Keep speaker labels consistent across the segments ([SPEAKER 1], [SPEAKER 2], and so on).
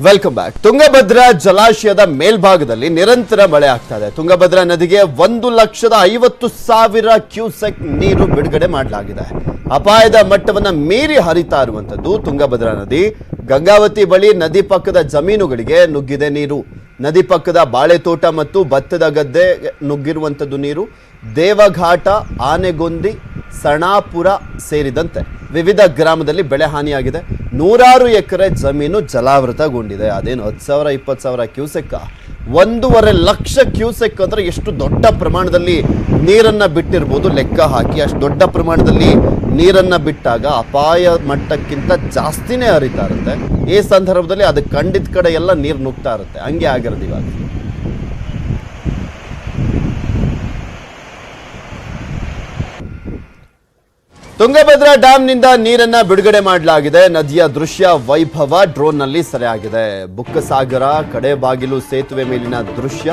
[SPEAKER 1] Welcome back. Tungabhadra ಜಲಾಶಯದ ಮೇಲ್ಭಾಗದಲ್ಲಿ ನಿರಂತರ ಮಳೆ ಆಗ್ತಾ ಇದೆ. ತುಂಗಭದ್ರಾ ನದಿಗೆ 1,50,000 ಕ್ಯೂಸೆಕ್ ನೀರು ಬಿಡುಗಡೆ ಮಾಡಲಾಗಿದೆ. ಅಪಾಯದ ಮಟ್ಟವನ್ನು ಮೀರಿ ಹರಿತಾ ಇರುವಂತದ್ದು ತುಂಗಭದ್ರಾ ನದಿ. ಗಂಗಾವತಿ ಬಳಿ ನದಿ ಪಕ್ಕದ ಜಮೀನುಗಳಿಗೆ ನುಗ್ಗಿದೆ ನೀರು. ನದಿ ಪಕ್ಕದ ಬಾಳೆ ತೋಟ ಮತ್ತು ಭತ್ತದ ಗದ್ದೆ ನುಗ್ಗಿರುವಂಥದ್ದು ನೀರು. ದೇವಘಾಟ, ಆನೆಗೊಂದಿ, ಸಣಾಪುರ ಸೇರಿದಂತೆ ವಿವಿಧ ಗ್ರಾಮದಲ್ಲಿ ಬೆಳೆ ಹಾನಿಯಾಗಿದೆ. 100 ಎಕರೆ ಜಮೀನು ಜಲಾವೃತಗೊಂಡಿದೆ. ಅದೇನು 10,000 20,000 ಕ್ಯೂಸೆಕ್, 1.5 ಲಕ್ಷ ಕ್ಯೂಸೆಕ್ ಅಂದ್ರೆ ಎಷ್ಟು ದೊಡ್ಡ ಪ್ರಮಾಣದಲ್ಲಿ ನೀರನ್ನ ಬಿಟ್ಟಿರ್ಬೋದು ಲೆಕ್ಕ ಹಾಕಿ. ಅಷ್ಟು ದೊಡ್ಡ ಪ್ರಮಾಣದಲ್ಲಿ ನೀರನ್ನ ಬಿಟ್ಟಾಗ ಅಪಾಯ ಮಟ್ಟಕ್ಕಿಂತ ಜಾಸ್ತಿನೇ ಹರಿತಾ ಇರುತ್ತೆ. ಈ ಸಂದರ್ಭದಲ್ಲಿ ಅದು ಖಂಡಿತ ಕಡೆ ಎಲ್ಲ ನೀರು ನುಗ್ತಾ ಇರುತ್ತೆ. ಹಂಗೆ ಆಗಿರೋದು ಇವಾಗ. ತುಂಗಭದ್ರಾ ಡ್ಯಾಂನಿಂದ ನೀರನ್ನ ಬಿಡುಗಡೆ ಮಾಡಲಾಗಿದೆ. ನದಿಯ ದೃಶ್ಯ ವೈಭವ ಡ್ರೋನ್ನಲ್ಲಿ ಸೆರೆಯಾಗಿದೆ. ಬುಕ್ಕಸಾಗರ ಕಡೆಬಾಗಿಲು ಸೇತುವೆ ಮೇಲಿನ ದೃಶ್ಯ.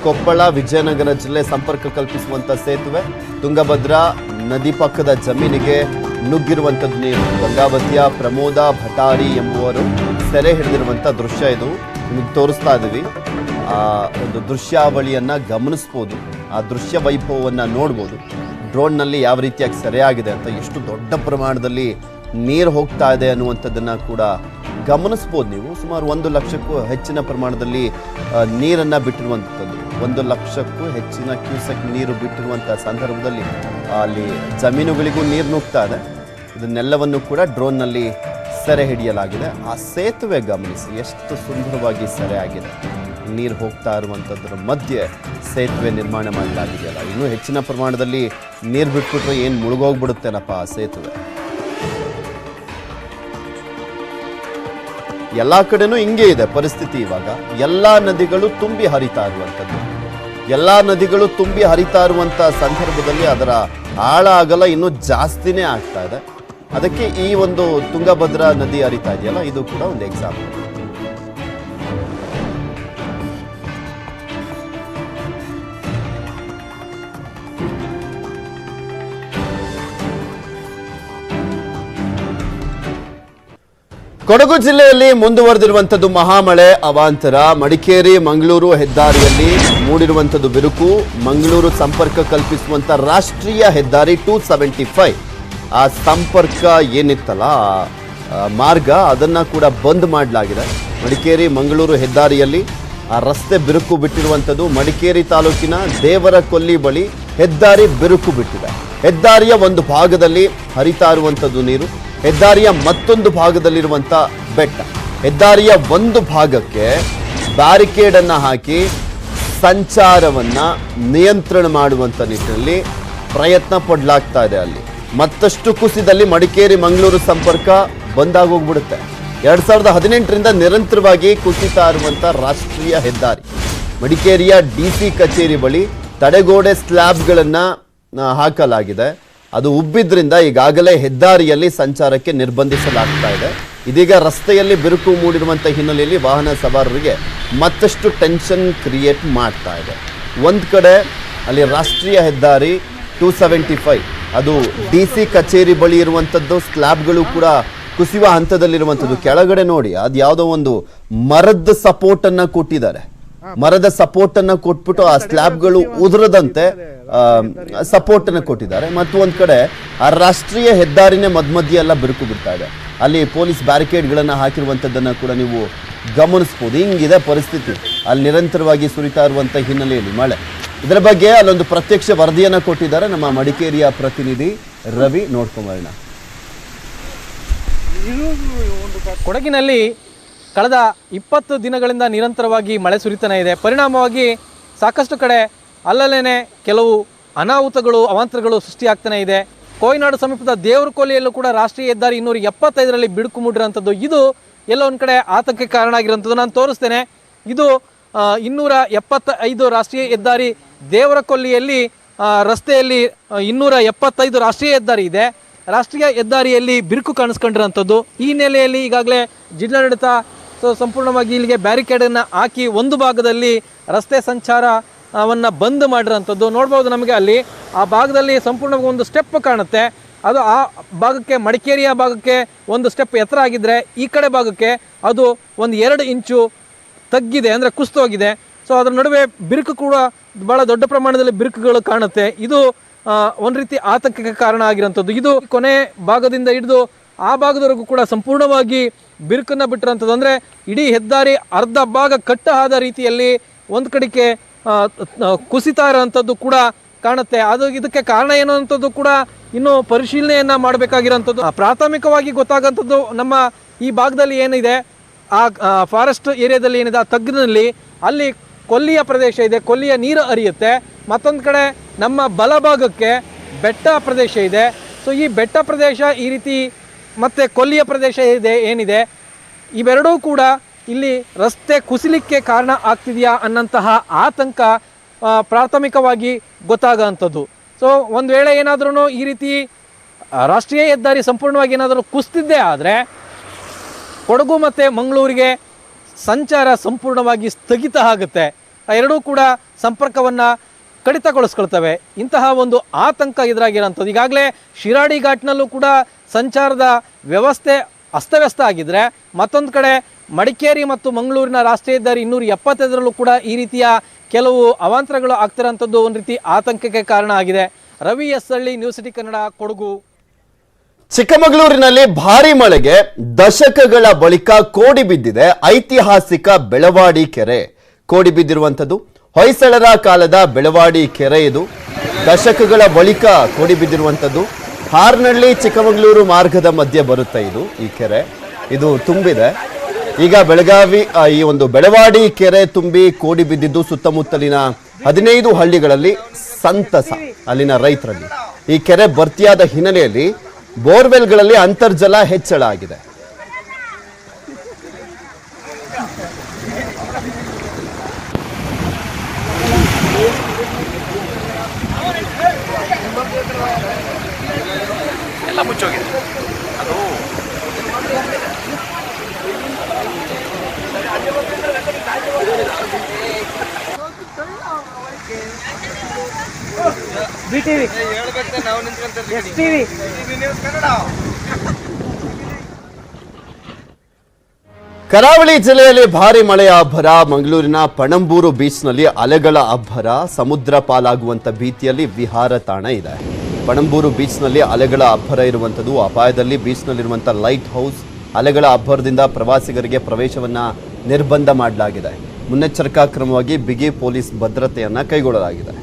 [SPEAKER 1] ಕೊಪ್ಪಳ ವಿಜಯನಗರ ಜಿಲ್ಲೆ ಸಂಪರ್ಕ ಕಲ್ಪಿಸುವಂತ ಸೇತುವೆ. ತುಂಗಭದ್ರಾ ನದಿ ಪಕ್ಕದ ಜಮೀನಿಗೆ ನುಗ್ಗಿರುವಂಥದ್ದು ನೀರು. ಗಂಗಾವತಿಯ ಪ್ರಮೋದ ಭಟಾರಿ ಎಂಬುವರು ಸೆರೆ ಹಿಡಿದಿರುವಂಥ ದೃಶ್ಯ ಇದು. ನಿಮಗೆ ತೋರಿಸ್ತಾ ಇದ್ದೀವಿ. ಒಂದು ದೃಶ್ಯಾವಳಿಯನ್ನ ಗಮನಿಸ್ಬೋದು. ಆ ದೃಶ್ಯ ವೈಭವವನ್ನು ನೋಡ್ಬೋದು. ಡ್ರೋನ್ನಲ್ಲಿ ಯಾವ ರೀತಿಯಾಗಿ ಸೆರೆಯಾಗಿದೆ ಅಂತ, ಎಷ್ಟು ದೊಡ್ಡ ಪ್ರಮಾಣದಲ್ಲಿ ನೀರು ಹೋಗ್ತಾ ಇದೆ ಅನ್ನುವಂಥದ್ದನ್ನು ಕೂಡ ಗಮನಿಸ್ಬೋದು ನೀವು. ಸುಮಾರು 1 ಲಕ್ಷಕ್ಕೂ ಹೆಚ್ಚಿನ ಪ್ರಮಾಣದಲ್ಲಿ ನೀರನ್ನು ಬಿಟ್ಟಿರುವಂಥದ್ದು. 1 ಲಕ್ಷಕ್ಕೂ ಹೆಚ್ಚಿನ ಕ್ಯೂಸೆಕ್ ನೀರು ಬಿಟ್ಟಿರುವಂಥ ಸಂದರ್ಭದಲ್ಲಿ ಅಲ್ಲಿ ಜಮೀನುಗಳಿಗೂ ನೀರು ನುಗ್ತಾ ಇದೆ. ಇದನ್ನೆಲ್ಲವನ್ನು ಕೂಡ ಡ್ರೋನ್ನಲ್ಲಿ ಸೆರೆ ಹಿಡಿಯಲಾಗಿದೆ. ಆ ಸೇತುವೆ ಗಮನಿಸಿ, ಎಷ್ಟು ಸುಂದರವಾಗಿ ಸೆರೆಯಾಗಿದೆ. ನೀರು ಹೋಗ್ತಾ ಇರುವಂಥದ್ರ ಮಧ್ಯೆ ಸೇತುವೆ ನಿರ್ಮಾಣ ಮಾಡಲಾಗಿದೆಯಲ್ಲ, ಇನ್ನೂ ಹೆಚ್ಚಿನ ಪ್ರಮಾಣದಲ್ಲಿ ನೀರು ಬಿಟ್ಬಿಟ್ರೆ ಏನು ಮುಳುಗೋಗ್ಬಿಡುತ್ತೇನಪ್ಪ ಆ ಸೇತುವೆ. ಎಲ್ಲ ಕಡೆನೂ ಹಿಂಗೆ ಇದೆ ಪರಿಸ್ಥಿತಿ ಇವಾಗ. ಎಲ್ಲ ನದಿಗಳು ತುಂಬಿ ಹರಿತಾ ಇರುವಂಥದ್ದು. ಎಲ್ಲ ನದಿಗಳು ತುಂಬಿ ಹರಿತಾ ಇರುವಂಥ ಸಂದರ್ಭದಲ್ಲಿ ಅದರ ಆಳ ಅಗಲ ಇನ್ನೂ ಜಾಸ್ತಿನೇ ಆಗ್ತಾ ಇದೆ. ಅದಕ್ಕೆ ಈ ಒಂದು ತುಂಗಭದ್ರಾ ನದಿ ಹರಿತಾ ಇದೆಯಲ್ಲ, ಇದು ಕೂಡ ಒಂದು ಎಕ್ಸಾಂಪಲ್. ಕೊಡಗು ಜಿಲ್ಲೆಯಲ್ಲಿ ಮುಂದುವರೆದಿರುವಂಥದ್ದು ಮಹಾಮಳೆ ಅವಾಂತರ. ಮಡಿಕೇರಿ ಮಂಗಳೂರು ಹೆದ್ದಾರಿಯಲ್ಲಿ ಮೂಡಿರುವಂಥದ್ದು ಬಿರುಕು. ಮಂಗಳೂರು ಸಂಪರ್ಕ ಕಲ್ಪಿಸುವಂಥ ರಾಷ್ಟ್ರೀಯ ಹೆದ್ದಾರಿ 275 ಆ ಸಂಪರ್ಕ ಏನಿತ್ತಲ್ಲ ಮಾರ್ಗ, ಅದನ್ನು ಕೂಡ ಬಂದ್ ಮಾಡಲಾಗಿದೆ. ಮಡಿಕೇರಿ ಮಂಗಳೂರು ಹೆದ್ದಾರಿಯಲ್ಲಿ ಆ ರಸ್ತೆ ಬಿರುಕು ಬಿಟ್ಟಿರುವಂಥದ್ದು. ಮಡಿಕೇರಿ ತಾಲೂಕಿನ ದೇವರಕೊಲ್ಲಿ ಬಳಿ ಹೆದ್ದಾರಿ ಬಿರುಕು ಬಿಟ್ಟಿದೆ. ಹೆದ್ದಾರಿಯ ಒಂದು ಭಾಗದಲ್ಲಿ ಹರಿತಾ ಇರುವಂಥದ್ದು ನೀರು. ಹೆದ್ದಾರಿಯ ಮತ್ತೊಂದು ಭಾಗದಲ್ಲಿರುವಂಥ ಬೆಟ್ಟ. ಹೆದ್ದಾರಿಯ ಒಂದು ಭಾಗಕ್ಕೆ ಬ್ಯಾರಿಕೇಡ್ ಅನ್ನು ಹಾಕಿ ಸಂಚಾರವನ್ನ ನಿಯಂತ್ರಣ ಮಾಡುವಂಥ ನಿಟ್ಟಿನಲ್ಲಿ ಪ್ರಯತ್ನ ಪಡಲಾಗ್ತಾ ಇದೆ. ಅಲ್ಲಿ ಮತ್ತಷ್ಟು ಕುಸಿದಲ್ಲಿ ಮಡಿಕೇರಿ ಮಂಗಳೂರು ಸಂಪರ್ಕ ಬಂದಾಗೋಗ್ಬಿಡುತ್ತೆ. 2018ರಿಂದ ನಿರಂತರವಾಗಿ ಕುಸಿತಾ ಇರುವಂಥ ರಾಷ್ಟ್ರೀಯ ಹೆದ್ದಾರಿ. ಮಡಿಕೇರಿಯ DC ಕಚೇರಿ ಬಳಿ ತಡೆಗೋಡೆ ಸ್ಲ್ಯಾಬ್ಗಳನ್ನು ಹಾಕಲಾಗಿದೆ. ಅದು ಉಬ್ಬಿದ್ರಿಂದ ಈಗಾಗಲೇ ಹೆದ್ದಾರಿಯಲ್ಲಿ ಸಂಚಾರಕ್ಕೆ ನಿರ್ಬಂಧಿಸಲಾಗ್ತಾ ಇದೆ. ಇದೀಗ ರಸ್ತೆಯಲ್ಲಿ ಬಿರುಕು ಮೂಡಿರುವಂಥ ಹಿನ್ನೆಲೆಯಲ್ಲಿ ವಾಹನ ಸವಾರರಿಗೆ ಮತ್ತಷ್ಟು ಟೆನ್ಷನ್ ಕ್ರಿಯೇಟ್ ಮಾಡ್ತಾ ಇದೆ. ಒಂದು ಕಡೆ ಅಲ್ಲಿ ರಾಷ್ಟ್ರೀಯ ಹೆದ್ದಾರಿ 275 ಅದು DC ಕಚೇರಿ ಬಳಿ ಇರುವಂಥದ್ದು. ಸ್ಲ್ಯಾಬ್ಗಳು ಕೂಡ ಕುಸಿಯುವ ಹಂತದಲ್ಲಿರುವಂಥದ್ದು. ಕೆಳಗಡೆ ನೋಡಿ, ಅದು ಯಾವುದೋ ಒಂದು ಮರದ ಸಪೋರ್ಟನ್ನು ಕೊಟ್ಟಿದ್ದಾರೆ. ಮರದ ಸಪೋರ್ಟ್ ಅನ್ನ ಕೊಟ್ಬಿಟ್ಟು ಆ ಸ್ಲ್ಯಾಬ್ಗಳು ಉದುರದಂತೆ ಸಪೋರ್ಟ್ ಅನ್ನು ಕೊಟ್ಟಿದ್ದಾರೆ. ಮತ್ತು ಒಂದ್ ಕಡೆ ಆ ರಾಷ್ಟ್ರೀಯ ಹೆದ್ದಾರಿನೇ ಮಧ್ಯ ಎಲ್ಲ ಬಿರುಕು ಬಿಡ್ತಾ ಇದೆ. ಅಲ್ಲಿ ಪೊಲೀಸ್ ಬ್ಯಾರಿಕೇಡ್ಗಳನ್ನು ಹಾಕಿರುವಂಥದ್ದನ್ನು ಕೂಡ ನೀವು ಗಮನಿಸ್ಬೋದು. ಹಿಂಗಿದೆ ಪರಿಸ್ಥಿತಿ. ಅಲ್ಲಿ ನಿರಂತರವಾಗಿ ಸುರಿತಾ ಇರುವಂಥ ಹಿನ್ನೆಲೆಯಲ್ಲಿ ಮಳೆ. ಇದರ ಬಗ್ಗೆ ಅಲ್ಲೊಂದು ಪ್ರತ್ಯಕ್ಷ ವರದಿಯನ್ನು ಕೊಟ್ಟಿದ್ದಾರೆ ನಮ್ಮ ಮಡಿಕೇರಿಯ ಪ್ರತಿನಿಧಿ ರವಿ. ನೋಡ್ಕೊಂಬರೋಣ.
[SPEAKER 2] ಕೊಡಗಿನಲ್ಲಿ ಕಳೆದ 20 ದಿನಗಳಿಂದ ನಿರಂತರವಾಗಿ ಮಳೆ ಸುರಿತಾನೆ ಇದೆ. ಪರಿಣಾಮವಾಗಿ ಸಾಕಷ್ಟು ಕಡೆ ಅಲ್ಲಲ್ಲೇ ಕೆಲವು ಅನಾಹುತಗಳು, ಅವಾಂತರಗಳು ಸೃಷ್ಟಿಯಾಗ್ತಾನೆ ಇದೆ. ಕೋಯಿನಾಡು ಸಮೀಪದ ದೇವರಕೊಲ್ಲಿಯಲ್ಲೂ ಕೂಡ ರಾಷ್ಟ್ರೀಯ ಹೆದ್ದಾರಿ 275ರಲ್ಲಿ ಬಿಡುಕು ಮೂಡಿರೋಂಥದ್ದು. ಇದು ಎಲ್ಲೋ ಒಂದು ಕಡೆ ಆತಂಕಕ್ಕೆ ಕಾರಣ ಆಗಿರೋಂಥದ್ದು. ನಾನು ತೋರಿಸ್ತೇನೆ. ಇದು 275 ರಾಷ್ಟ್ರೀಯ ಹೆದ್ದಾರಿ ದೇವರಕೊಲ್ಲಿಯಲ್ಲಿ ರಸ್ತೆಯಲ್ಲಿ 275 ರಾಷ್ಟ್ರೀಯ ಹೆದ್ದಾರಿ ಇದೆ. ರಾಷ್ಟ್ರೀಯ ಹೆದ್ದಾರಿಯಲ್ಲಿ ಬಿರುಕು ಕಾಣಿಸ್ಕೊಂಡಿರೋಂಥದ್ದು. ಈ ಹಿನ್ನೆಲೆಯಲ್ಲಿ ಈಗಾಗಲೇ ಜಿಲ್ಲಾಡಳಿತ ಸಂಪೂರ್ಣವಾಗಿ ಇಲ್ಲಿಗೆ ಬ್ಯಾರಿಕೇಡನ್ನು ಹಾಕಿ ಒಂದು ಭಾಗದಲ್ಲಿ ರಸ್ತೆ ಸಂಚಾರವನ್ನು ಬಂದ್ ಮಾಡಿರೋಂಥದ್ದು ನೋಡ್ಬೋದು. ನಮಗೆ ಅಲ್ಲಿ ಆ ಭಾಗದಲ್ಲಿ ಸಂಪೂರ್ಣವಾಗಿ ಒಂದು ಸ್ಟೆಪ್ ಕಾಣುತ್ತೆ. ಅದು ಆ ಭಾಗಕ್ಕೆ ಮಡಿಕೇರಿಯ ಭಾಗಕ್ಕೆ ಒಂದು ಸ್ಟೆಪ್ ಎತ್ತರ ಆಗಿದ್ದರೆ ಈ ಕಡೆ ಭಾಗಕ್ಕೆ ಅದು ಒಂದು 2 ಇಂಚು ತಗ್ಗಿದೆ, ಅಂದರೆ ಕುಸಿತೋಗಿದೆ. ಸೊ ಅದರ ನಡುವೆ ಬಿರುಕು ಕೂಡ ಭಾಳ ದೊಡ್ಡ ಪ್ರಮಾಣದಲ್ಲಿ ಬಿರುಕುಗಳು ಕಾಣುತ್ತೆ. ಇದು ಒಂದು ರೀತಿ ಆತಂಕಕ್ಕೆ ಕಾರಣ ಆಗಿರೋಂಥದ್ದು. ಇದು ಕೊನೆ ಭಾಗದಿಂದ ಹಿಡಿದು ಆ ಭಾಗದವರೆಗೂ ಕೂಡ ಸಂಪೂರ್ಣವಾಗಿ ಬಿರುಕನ್ನು ಬಿಟ್ಟಿರೋಂಥದ್ದು. ಅಂದರೆ ಇಡೀ ಹೆದ್ದಾರಿ ಅರ್ಧ ಭಾಗ ಕಟ್ಟ ಆದ ರೀತಿಯಲ್ಲಿ ಒಂದು ಕಡೆಗೆ ಕುಸಿತಾ ಇರೋವಂಥದ್ದು ಕೂಡ ಕಾಣುತ್ತೆ. ಅದು ಇದಕ್ಕೆ ಕಾರಣ ಏನು ಅಂಥದ್ದು ಕೂಡ ಇನ್ನೂ ಪರಿಶೀಲನೆಯನ್ನು ಮಾಡಬೇಕಾಗಿರೋಂಥದ್ದು. ಪ್ರಾಥಮಿಕವಾಗಿ ಗೊತ್ತಾಗೋಂಥದ್ದು ನಮ್ಮ ಈ ಭಾಗದಲ್ಲಿ ಏನಿದೆ, ಆ ಫಾರೆಸ್ಟ್ ಏರಿಯಾದಲ್ಲಿ ಏನಿದೆ ಆ ತಗ್ಗಿನಲ್ಲಿ ಅಲ್ಲಿ ಕೊಲ್ಲಿಯ ಪ್ರದೇಶ ಇದೆ, ಕೊಲ್ಲಿಯ ನೀರು ಹರಿಯುತ್ತೆ. ಮತ್ತೊಂದು ಕಡೆ ನಮ್ಮ ಬಲಭಾಗಕ್ಕೆ ಬೆಟ್ಟ ಪ್ರದೇಶ ಇದೆ. ಸೊ ಈ ಬೆಟ್ಟ ಪ್ರದೇಶ ಈ ರೀತಿ ಮತ್ತು ಕೊಲ್ಲಿಯ ಪ್ರದೇಶ ಏನಿದೆ ಇವೆರಡೂ ಕೂಡ ಇಲ್ಲಿ ರಸ್ತೆ ಕುಸಿಲಿಕ್ಕೆ ಕಾರಣ ಆಗ್ತಿದೆಯಾ ಅನ್ನಂತಹ ಆತಂಕ ಪ್ರಾಥಮಿಕವಾಗಿ ಗೊತ್ತಾಗೋಂಥದ್ದು. ಸೊ ಒಂದು ವೇಳೆ ಏನಾದ್ರೂ ಈ ರೀತಿ ರಾಷ್ಟ್ರೀಯ ಹೆದ್ದಾರಿ ಸಂಪೂರ್ಣವಾಗಿ ಏನಾದರೂ ಕುಸಿದಿದ್ದೇ ಆದರೆ ಕೊಡಗು ಮತ್ತು ಮಂಗಳೂರಿಗೆ ಸಂಚಾರ ಸಂಪೂರ್ಣವಾಗಿ ಸ್ಥಗಿತ ಆಗುತ್ತೆ. ಎರಡೂ ಕೂಡ ಸಂಪರ್ಕವನ್ನು ಕಡಿತಗೊಳಿಸ್ಕೊಳ್ತವೆ. ಇಂತಹ ಒಂದು ಆತಂಕ ಎದುರಾಗಿರೋಂಥದ್ದು. ಈಗಾಗಲೇ ಶಿರಾಡಿ ಘಾಟ್ನಲ್ಲೂ ಕೂಡ ಸಂಚಾರದ ವ್ಯವಸ್ಥೆ ಅಸ್ತವ್ಯಸ್ತ ಆಗಿದ್ದರೆ, ಮತ್ತೊಂದು ಕಡೆ ಮಡಿಕೇರಿ ಮತ್ತು ಮಂಗಳೂರಿನ ರಾಷ್ಟ್ರೀಯ ಹೆದ್ದಾರಿ 275ರಲ್ಲೂ ಕೂಡ ಈ ರೀತಿಯ ಕೆಲವು ಅವಾಂತರಗಳು ಆಗ್ತಿರೋಂಥದ್ದು ಒಂದು ರೀತಿ ಆತಂಕಕ್ಕೆ ಕಾರಣ ಆಗಿದೆ. ರವಿ ಎಸ್ ಹಳ್ಳಿ, ನ್ಯೂಸ್ ಸಿಟಿ ಕನ್ನಡ, ಕೊಡಗು.
[SPEAKER 1] ಚಿಕ್ಕಮಗಳೂರಿನಲ್ಲಿ ಭಾರಿ ಮಳೆಗೆ ದಶಕಗಳ ಬಳಿಕ ಕೋಡಿ ಬಿದ್ದಿದೆ ಐತಿಹಾಸಿಕ ಬೆಳವಾಡಿ ಕೆರೆ. ಕೋಡಿ ಬಿದ್ದಿರುವಂಥದ್ದು ಹೊಯ್ಸಳರ ಕಾಲದ ಬೆಳವಾಡಿ ಕೆರೆ. ಇದು ದಶಕಗಳ ಬಳಿಕ ಕೋಡಿ ಬಿದ್ದಿರುವಂಥದ್ದು. ಹಾರ್ನಹಳ್ಳಿ ಚಿಕ್ಕಮಗಳೂರು ಮಾರ್ಗದ ಮಧ್ಯೆ ಬರುತ್ತೆ ಈ ಕೆರೆ. ಇದು ತುಂಬಿದೆ. ಈಗ ಬೆಳಗಾವಿ ಈ ಒಂದು ಬೆಳವಾಡಿ ಕೆರೆ ತುಂಬಿ ಕೋಡಿ ಬಿದ್ದಿದ್ದು ಸುತ್ತಮುತ್ತಲಿನ 15 ಹಳ್ಳಿಗಳಲ್ಲಿ ಸಂತಸ ಅಲ್ಲಿನ ರೈತರಲ್ಲಿ. ಈ ಕೆರೆ ಭರ್ತಿಯಾದ ಹಿನ್ನೆಲೆಯಲ್ಲಿ ಬೋರ್ವೆಲ್ಗಳಲ್ಲಿ ಅಂತರ್ಜಲ ಹೆಚ್ಚಳ ಆಗಿದೆ.
[SPEAKER 3] ಎಲ್ಲ ಮುಚ್ಚೋಗಿದೆ. ಅದು
[SPEAKER 1] ಕರಾವಳಿ ಜಿಲ್ಲೆಯಲ್ಲಿ ಭಾರಿ ಮಳೆಯ ಅಬ್ಬರ. ಮಂಗಳೂರಿನ ಪಣಂಬೂರು ಬೀಚ್ನಲ್ಲಿ ಅಲೆಗಳ ಅಬ್ಬರ. ಸಮುದ್ರ ಪಾಲಾಗುವಂತ ಭೀತಿಯಲ್ಲಿ ವಿಹಾರ ತಾಣ ಇದೆ. ಪಣಂಬೂರು ಬೀಚ್ನಲ್ಲಿ ಅಲೆಗಳ ಅಬ್ಬರ ಇರುವಂಥದ್ದು. ಅಪಾಯದಲ್ಲಿ ಬೀಚ್ನಲ್ಲಿರುವಂಥ ಲೈಟ್ ಹೌಸ್ ಅಲೆಗಳ ಅಬ್ಬರದಿಂದ ಪ್ರವಾಸಿಗರಿಗೆ ಪ್ರವೇಶವನ್ನ ನಿರ್ಬಂಧ ಮಾಡಲಾಗಿದೆ. ಮುನ್ನೆಚ್ಚರಿಕಾ ಕ್ರಮವಾಗಿ ಬಿಗಿ ಪೊಲೀಸ್ ಭದ್ರತೆಯನ್ನ ಕೈಗೊಳ್ಳಲಾಗಿದೆ.